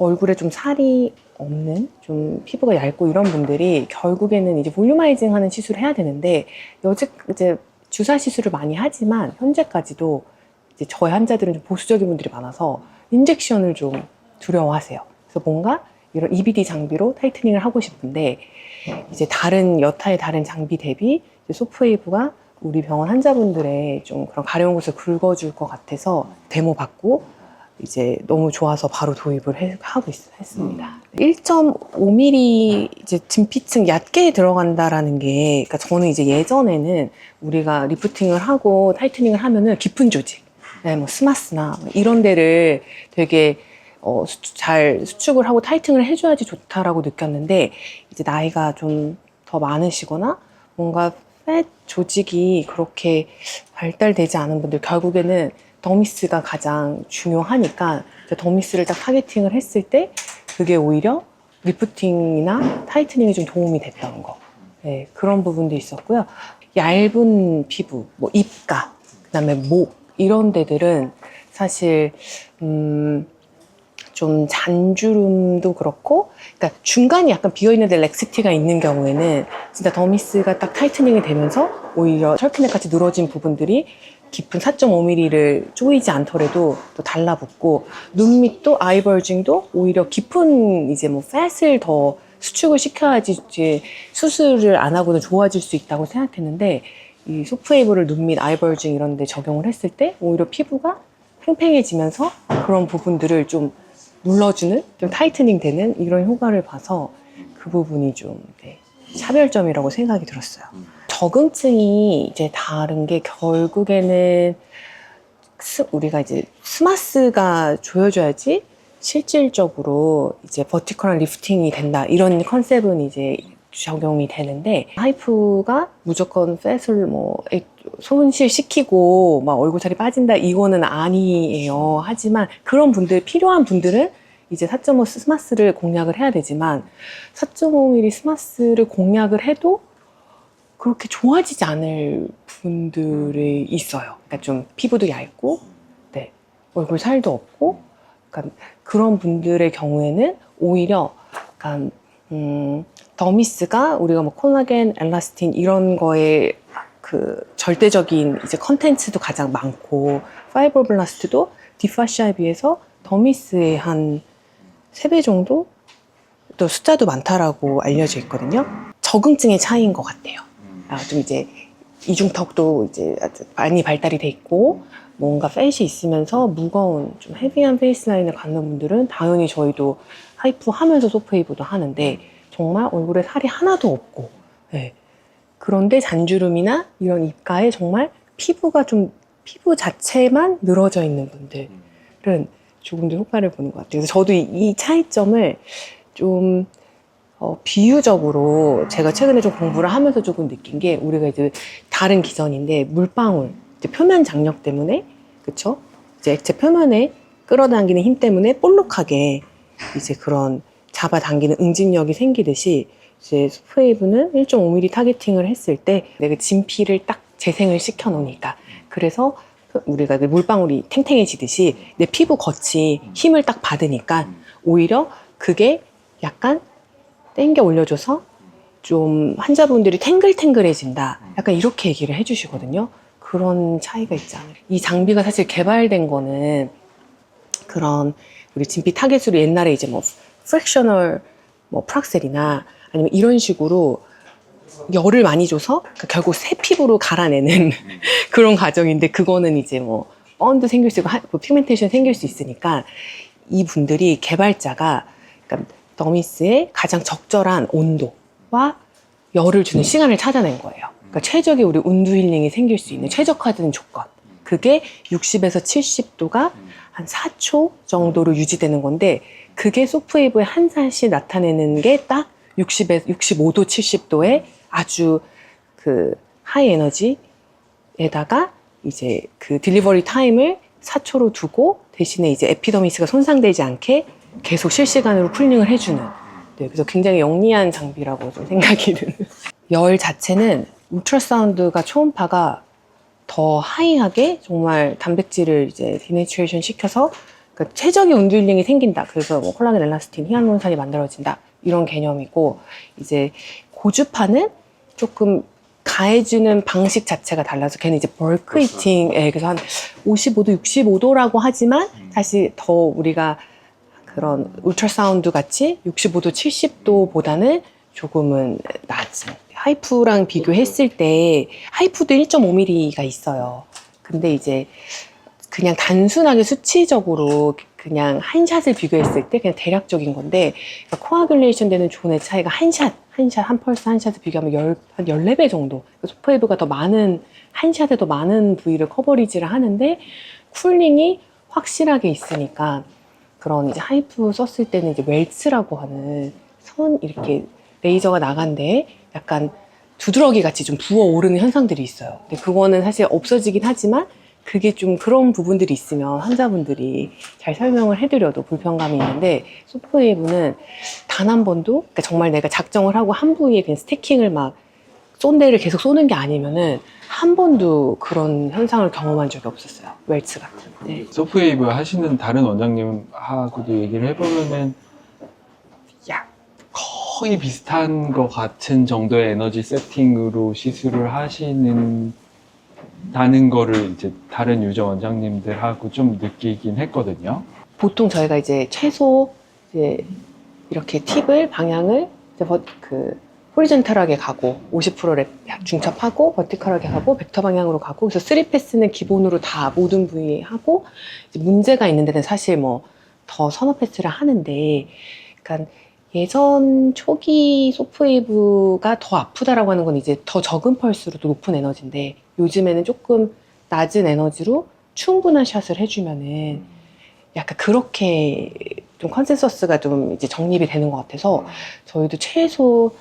얼굴에 좀 살이 없는, 좀 피부가 얇고 이런 분들이 결국에는 이제 볼륨아이징 하는 시술을 해야 되는데, 이제 주사 시술을 많이 하지만 현재까지도 이제 저의 환자들은 좀 보수적인 분들이 많아서 인젝션을 좀 두려워하세요. 그래서 뭔가 이런 EBD 장비로 타이트닝을 하고 싶은데, 이제 여타의 다른 장비 대비 소프웨이브가 우리 병원 환자분들의 좀 그런 가려운 곳을 긁어줄 것 같아서 데모 받고 이제 너무 좋아서 바로 도입을 했습니다. 1.5mm 이제 진피층 얕게 들어간다라는 게, 그러니까 저는 이제 예전에는 우리가 리프팅을 하고 타이트닝을 하면은 깊은 조직, 네, 뭐 스마스나 이런 데를 되게 잘 수축을 하고 타이팅을 해줘야지 좋다라고 느꼈는데, 이제 나이가 좀 더 많으시거나 뭔가 팻 조직이 그렇게 발달되지 않은 분들, 결국에는 더미스가 가장 중요하니까 더미스를 딱 타겟팅을 했을 때 그게 오히려 리프팅이나 타이트닝에 좀 도움이 됐던 거, 네, 그런 부분도 있었고요. 얇은 피부, 뭐 입가, 그다음에 목 이런 데들은 사실 좀 잔주름도 그렇고, 그러니까 중간이 약간 비어있는데 렉시티가 있는 경우에는 진짜 더미스가 딱 타이트닝이 되면서 오히려 털크넥 같이 늘어진 부분들이 깊은 4.5mm를 조이지 않더라도 또 달라붙고, 눈 밑도 아이벌징도 오히려 깊은 이제 뭐 팻을 더 수축을 시켜야지 이제 수술을 안 하고는 좋아질 수 있다고 생각했는데, 이 소프웨이브를 눈 밑 아이벌징 이런 데 적용을 했을 때 오히려 피부가 팽팽해지면서 그런 부분들을 좀 눌러주는, 좀 타이트닝 되는 이런 효과를 봐서 그 부분이 좀 차별점이라고 생각이 들었어요. 적응증이 이제 다른 게, 결국에는 우리가 이제 스마스가 조여줘야지 실질적으로 이제 버티컬한 리프팅이 된다, 이런 컨셉은 이제 적용이 되는데, 하이프가 무조건 팻을 뭐 손실시키고 막 얼굴살이 빠진다 이거는 아니에요. 하지만 그런 분들, 필요한 분들은 이제 4.5 스마스를 공략을 해야 되지만, 4.5mm 스마스를 공략을 해도 그렇게 좋아지지 않을 분들이 있어요. 그러니까 좀 피부도 얇고, 네, 얼굴 살도 없고, 그러니까 그런 분들의 경우에는 오히려 약간 더미스가 우리가 뭐 콜라겐, 엘라스틴 이런 거에 그 절대적인 이제 컨텐츠도 가장 많고, 파이브로블라스트도 디파시아에 비해서 더미스의 한 3배 정도 또 숫자도 많다라고 알려져 있거든요. 적응증의 차이인 것 같아요. 좀 이제 이중턱도 이제 아주 많이 발달이 돼 있고, 뭔가 팻이 있으면서 무거운 좀 헤비한 페이스라인을 갖는 분들은 당연히 저희도 하이프 하면서 소프웨이브도 하는데, 정말 얼굴에 살이 하나도 없고, 네, 그런데 잔주름이나 이런 입가에 정말 피부 자체만 늘어져 있는 분들은 조금 더 효과를 보는 것 같아요. 그래서 저도 이 차이점을 좀 비유적으로 제가 최근에 좀 공부를 하면서 조금 느낀 게, 우리가 이제 다른 기전인데 물방울, 이제 표면 장력 때문에, 그쵸? 이제 액체 표면에 끌어당기는 힘 때문에 볼록하게 이제 그런 잡아당기는 응집력이 생기듯이, 이제 소프웨이브는 1.5mm 타겟팅을 했을 때 내가 진피를 딱 재생을 시켜 놓으니까, 그래서 우리가 물방울이 탱탱해지듯이 내 피부 겉이 힘을 딱 받으니까 오히려 그게 약간 땡겨 올려줘서 좀 환자분들이 탱글탱글해진다, 약간 이렇게 얘기를 해주시거든요. 그런 차이가 있지 않을까. 이 장비가 사실 개발된 거는 그런 우리 진피 타겟으로 옛날에 이제 뭐 프랙셔널 뭐 프락셀이나 아니면 이런 식으로 열을 많이 줘서 그러니까 결국 새 피부로 갈아내는 그런 과정인데, 그거는 이제 뭐 번도 생길 수 있고 뭐 피그멘테이션 생길 수 있으니까, 이 분들이 개발자가 그러니까 더미스의 가장 적절한 온도와 열을 주는 시간을 찾아낸 거예요. 그러니까 최적의 우리 운두 힐링이 생길 수 있는 최적화된 조건, 그게 60에서 70도가 한 4초 정도로 유지되는 건데, 그게 소프웨이브의 한 살씩 나타내는 게 딱 65도, 70도의 아주 그 하이 에너지에다가 이제 그 딜리버리 타임을 4초로 두고, 대신에 이제 에피더미스가 손상되지 않게 계속 실시간으로 쿨링을 해주는, 네, 그래서 굉장히 영리한 장비라고 좀 생각이 드는. 열 자체는 울트라사운드가 초음파가 더 하이하게 정말 단백질을 이제 디내추레이션 시켜서 그러니까 최적의 운드힐링이 생긴다. 그래서 뭐 콜라겐, 엘라스틴, 히알루론산이 만들어진다. 이런 개념이고, 이제 고주파는 조금 가해주는 방식 자체가 달라서 걔는 이제 벌크 히팅, 예, 그래서 한 55도, 65도라고 하지만 사실 더 우리가 그런 울트라사운드 같이 65도, 70도보다는 조금은 낮은. 하이프랑 비교했을 때 하이프도 1.5mm가 있어요. 근데 이제 그냥 단순하게 수치적으로 그냥 한 샷을 비교했을 때 그냥 대략적인 건데, 그러니까 코아귤레이션 되는 존의 차이가 한 펄스 한 샷을 비교하면 한 14배 정도. 소프웨이브가 더 많은, 한 샷에 더 많은 부위를 커버리지를 하는데, 쿨링이 확실하게 있으니까, 그런 이제 하이프 썼을 때는 이제 웰츠라고 하는 선 이렇게 레이저가 나간 데에 약간 두드러기 같이 좀 부어오르는 현상들이 있어요. 근데 그거는 사실 없어지긴 하지만, 그게 좀 그런 부분들이 있으면 환자분들이 잘 설명을 해드려도 불편감이 있는데, 소프웨이브는 단 한 번도, 그러니까 정말 내가 작정을 하고 한 부위에 그냥 스태킹을 막 쏜 데를 계속 쏘는 게 아니면은 한 번도 그런 현상을 경험한 적이 없었어요. 웰츠 같은. 네. 소프웨이브 하시는 다른 원장님하고도 얘기를 해보면은 거의 비슷한 것 같은 정도의 에너지 세팅으로 시술을 하시는 다는 거를 이제 다른 유저 원장님들하고 좀 느끼긴 했거든요. 보통 저희가 이제 최소 이제 이렇게 팁을 방향을 이제 호리젠탈하게 가고 50%랩 중첩하고 버티컬하게 가고 벡터 방향으로 가고, 그래서 3패스는 기본으로 다 모든 부위에 하고, 이제 문제가 있는 데는 사실 뭐 더 선호 패스를 하는데, 그러니까 예전 초기 소프웨이브가 더 아프다라고 하는 건 이제 더 적은 펄스로도 높은 에너지인데, 요즘에는 조금 낮은 에너지로 충분한 샷을 해주면은 약간 그렇게 좀 컨센서스가 좀 이제 정립이 되는 것 같아서, 저희도 최소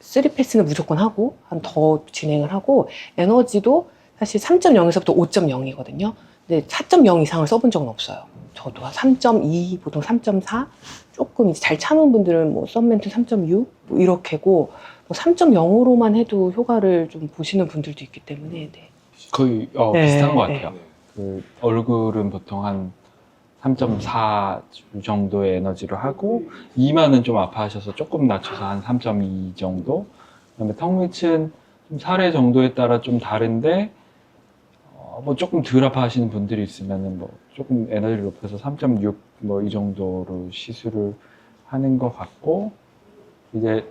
3패스는 무조건 하고 한 더 진행을 하고, 에너지도 사실 3.0에서부터 5.0이거든요. 근데 4.0 이상을 써본 적은 없어요. 저도 한 3.2, 보통 3.4, 조금 이제 잘 참은 분들은 뭐 썸멘트 3.6 뭐 이렇게고, 뭐 3.0으로만 해도 효과를 좀 보시는 분들도 있기 때문에. 네. 거의 네, 비슷한 것 네. 같아요. 그 얼굴은 보통 한 3.4 정도의 에너지로 하고, 이마는 좀 아파하셔서 조금 낮춰서 한 3.2 정도. 그다음에 턱 밑은 좀 사례 정도에 따라 좀 다른데, 뭐 조금 덜 아파하시는 분들이 있으면은 뭐 조금 에너지를 높여서 3.6 뭐 이 정도로 시술을 하는 것 같고, 이제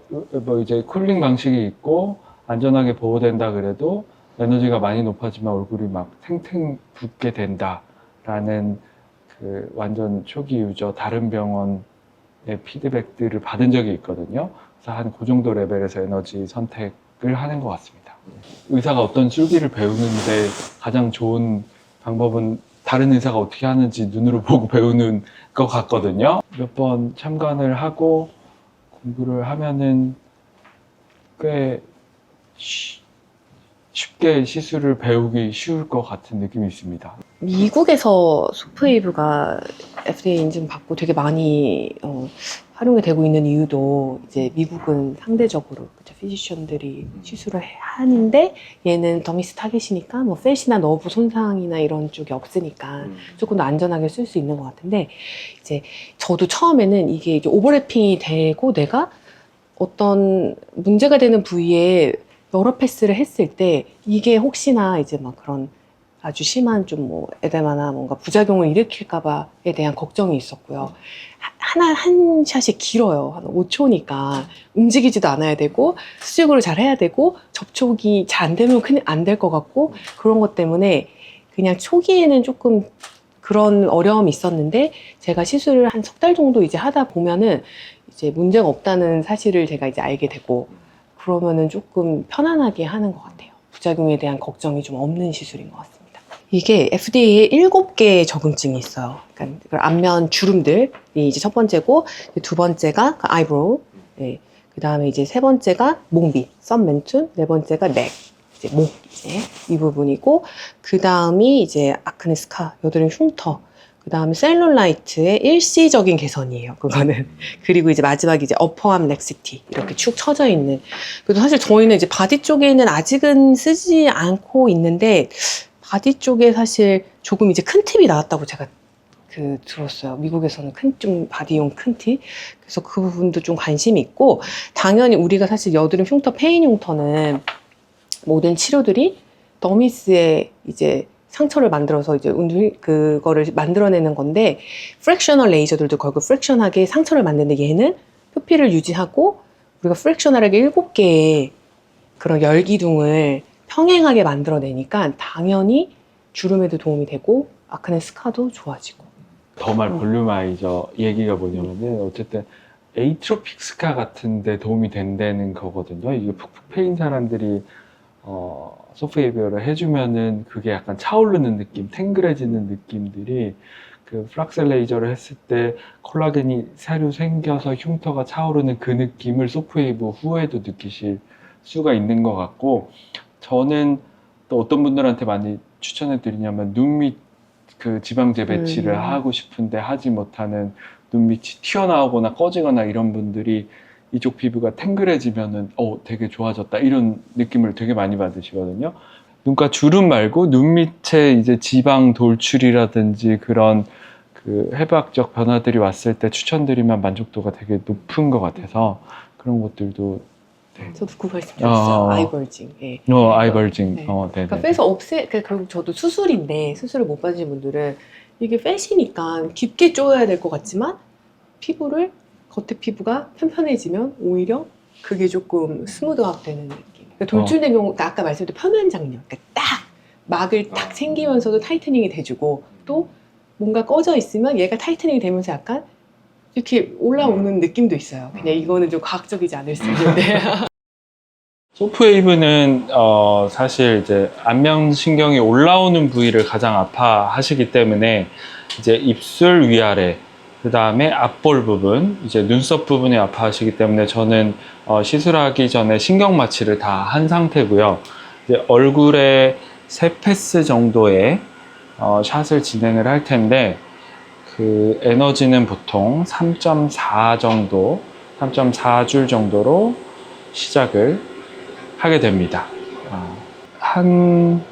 쿨링 방식이 있고 안전하게 보호된다 그래도 에너지가 많이 높아지면 얼굴이 막 탱탱 붓게 된다라는 그 완전 초기 유저 다른 병원의 피드백들을 받은 적이 있거든요. 그래서 한 그 정도 레벨에서 에너지 선택을 하는 것 같습니다. 의사가 어떤 술기를 배우는데 가장 좋은 방법은 다른 의사가 어떻게 하는지 눈으로 보고 배우는 것 같거든요. 몇 번 참관을 하고 공부를 하면은 꽤 쉽게 시술을 배우기 쉬울 것 같은 느낌이 있습니다. 미국에서 소프웨이브가 FDA 인증받고 되게 많이 활용이 되고 있는 이유도, 이제 미국은 상대적으로 피지션들이 시술을 하는데 얘는 더미스 타겟이니까 뭐 팻이나 너브 손상이나 이런 쪽이 없으니까 조금 더 안전하게 쓸 수 있는 것 같은데, 이제 저도 처음에는 이게 이제 오버래핑이 되고 내가 어떤 문제가 되는 부위에 여러 패스를 했을 때 이게 혹시나 이제 막 그런 아주 심한 좀 뭐 에데마나 뭔가 부작용을 일으킬까봐에 대한 걱정이 있었고요. 한 샷이 길어요. 한 5초니까 움직이지도 않아야 되고 수직으로 잘 해야 되고 접촉이 잘 안 되면 큰일 안 될 것 같고, 그런 것 때문에 그냥 초기에는 조금 그런 어려움이 있었는데, 제가 시술을 한 석 달 정도 이제 하다 보면은 이제 문제가 없다는 사실을 제가 이제 알게 되고, 그러면은 조금 편안하게 하는 것 같아요. 부작용에 대한 걱정이 좀 없는 시술인 것 같습니다. 이게 FDA에 7개의 적응증이 있어요. 그러니까 안면 주름들이 이제 첫 번째고, 두 번째가 아이브로우, 네. 그 다음에 이제 세 번째가 목밑, 썸멘툰, 네 번째가 넥, 이제 목, 이제 이 부분이고, 그 다음이 이제 아크네 스카, 여드름 흉터, 그 다음에 셀룰라이트의 일시적인 개선이에요, 그거는. 그리고 이제 마지막에 이제 어퍼암 렉시티, 이렇게 축 처져 있는. 그래도 사실 저희는 이제 바디 쪽에는 아직은 쓰지 않고 있는데, 바디 쪽에 사실 조금 이제 큰 팁이 나왔다고 제가 들었어요. 미국에서는 좀 바디용 큰 티. 그래서 그 부분도 좀 관심이 있고, 당연히 우리가 사실 여드름 흉터, 페인 흉터는 모든 치료들이 더미스에 이제 상처를 만들어서 이제 그거를 만들어내는 건데, 프랙셔널 레이저들도 결국 프랙션하게 상처를 만드는데, 얘는 표피를 유지하고 우리가 프랙셔널하게 7개의 그런 열기둥을 평행하게 만들어내니까 당연히 주름에도 도움이 되고 아크네 스카도 좋아지고. 더말 볼륨아이저 얘기가 뭐냐면은 어쨌든 에이트로픽 스카 같은데 도움이 된다는 거거든요. 이게 푹푹 패인 사람들이 소프트웨어를 해주면은 그게 약간 차오르는 느낌, 탱글해지는 느낌들이 그 플락셀 레이저를 했을 때 콜라겐이 새로 생겨서 흉터가 차오르는 그 느낌을 소프웨이브 후에도 느끼실 수가 있는 것 같고, 저는 또 어떤 분들한테 많이 추천해 드리냐면 눈 밑 그 지방제 배치를 하고 싶은데 하지 못하는 눈 밑이 튀어나오거나 꺼지거나 이런 분들이 이쪽 피부가 탱글해지면은 되게 좋아졌다 이런 느낌을 되게 많이 받으시거든요. 눈가 주름 말고 눈 밑에 이제 지방 돌출이라든지 그런 그 해부학적 변화들이 왔을 때 추천드리면 만족도가 되게 높은 것 같아서 그런 것들도. 네. 저도 그거 했으면 좋겠어요. 아이벌징. 예. 아이벌징. 네. 네네. 그러니까 빼서 결국 저도 수술인데, 수술을 못 받으신 분들은 이게 펫이니까 깊게 쪼여야 될 것 같지만, 피부를, 겉에 피부가 편편해지면 오히려 그게 조금 스무드업 되는 느낌. 그러니까 돌출된 경우, 아까 말씀드린 표면 장력. 그러니까 딱 막을 딱 생기면서도 타이트닝이 돼주고, 또 뭔가 꺼져 있으면 얘가 타이트닝이 되면서 약간 이렇게 올라오는 느낌도 있어요. 그냥 이거는 좀 과학적이지 않을 수 있는데. 소프웨이브는 사실 이제 안면신경이 올라오는 부위를 가장 아파하시기 때문에 이제 입술 위아래, 그 다음에 앞볼 부분, 이제 눈썹 부분이 아파하시기 때문에 저는 시술하기 전에 신경 마취를 다 한 상태고요. 이제 얼굴에 3패스 정도의 샷을 진행을 할 텐데, 그 에너지는 보통 3.4 정도, 3.4줄 정도로 시작을 하게 됩니다. 한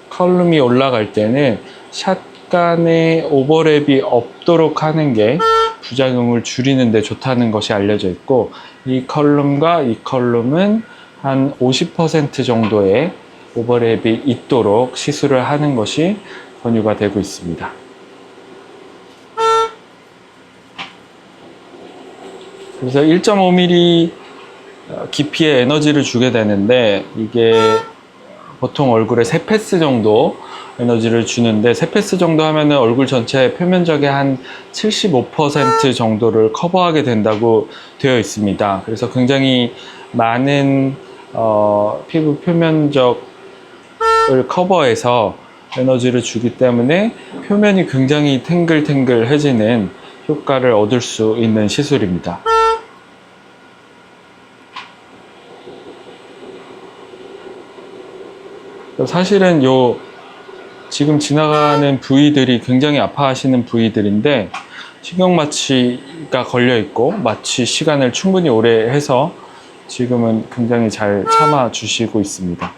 컬럼이 올라갈 때는 샷 간의 오버랩이 없도록 하는 게 부작용을 줄이는 데 좋다는 것이 알려져 있고, 이 컬럼과 이 컬럼은 한 50% 정도의 오버랩이 있도록 시술을 하는 것이 권유가 되고 있습니다. 그래서 1.5mm 깊이의 에너지를 주게 되는데, 이게 보통 얼굴에 3패스 정도 에너지를 주는데, 3패스 정도 하면은 얼굴 전체 표면적의 한 75% 정도를 커버하게 된다고 되어 있습니다. 그래서 굉장히 많은 피부 표면적을 커버해서 에너지를 주기 때문에 표면이 굉장히 탱글탱글해지는 효과를 얻을 수 있는 시술입니다. 사실은 지금 지나가는 부위들이 굉장히 아파하시는 부위들인데, 신경 마취가 걸려 있고 마취 시간을 충분히 오래 해서 지금은 굉장히 잘 참아 주시고 있습니다.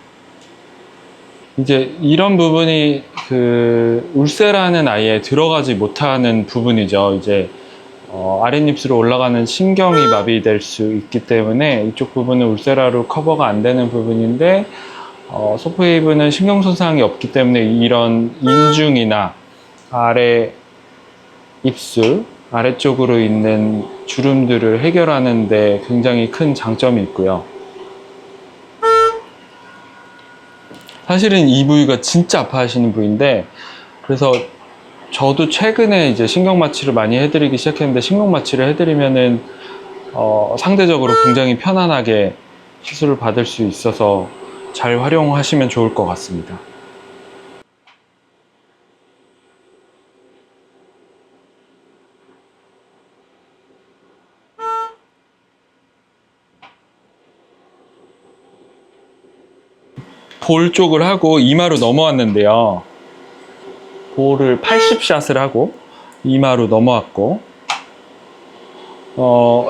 이제 이런 부분이 그 울세라는 아예 들어가지 못하는 부분이죠. 이제 아랫입술로 올라가는 신경이 마비될 수 있기 때문에 이쪽 부분은 울세라로 커버가 안 되는 부분인데, 소프웨이브는 신경 손상이 없기 때문에 이런 인중이나 아래 입술 아래쪽으로 있는 주름들을 해결하는 데 굉장히 큰 장점이 있고요. 사실은 이 부위가 진짜 아파하시는 부위인데, 그래서 저도 최근에 이제 신경 마취를 많이 해드리기 시작했는데, 신경 마취를 해드리면은 상대적으로 굉장히 편안하게 시술을 받을 수 있어서 잘 활용하시면 좋을 것 같습니다. 볼 쪽을 하고 이마로 넘어왔는데요. 볼을 80샷을 하고 이마로 넘어왔고,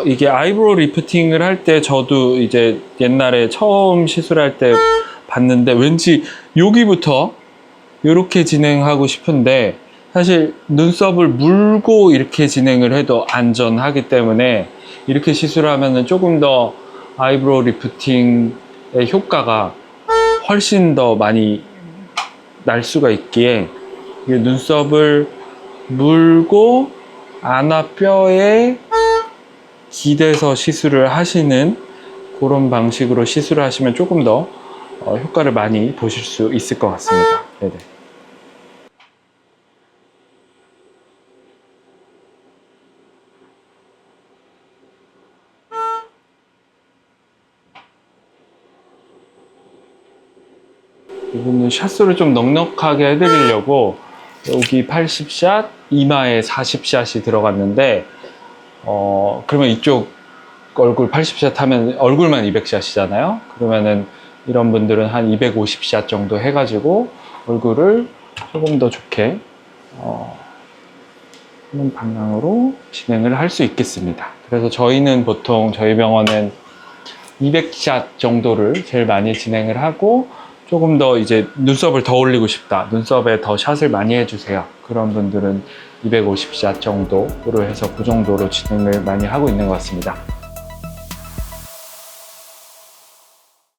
이게 아이브로우 리프팅을 할 때 저도 이제 옛날에 처음 시술할 때 봤는데, 왠지 여기부터 이렇게 진행하고 싶은데 사실 눈썹을 물고 이렇게 진행을 해도 안전하기 때문에 이렇게 시술하면은 조금 더 아이브로우 리프팅의 효과가 훨씬 더 많이 날 수가 있기에 이 눈썹을 물고 안아뼈에 기대서 시술을 하시는 그런 방식으로 시술을 하시면 조금 더 효과를 많이 보실 수 있을 것 같습니다. 네네. 이분은 샷수를 좀 넉넉하게 해드리려고 여기 80샷, 이마에 40샷이 들어갔는데 그러면 이쪽 얼굴 80샷 하면 얼굴만 200샷이잖아요. 그러면은 이런 분들은 한 250샷 정도 해가지고 얼굴을 조금 더 좋게 하는 방향으로 진행을 할 수 있겠습니다. 그래서 저희는 보통 저희 병원은 200샷 정도를 제일 많이 진행을 하고 조금 더 이제 눈썹을 더 올리고 싶다, 눈썹에 더 샷을 많이 해주세요, 그런 분들은 250샷 정도로 해서 그 정도로 진행을 많이 하고 있는 것 같습니다.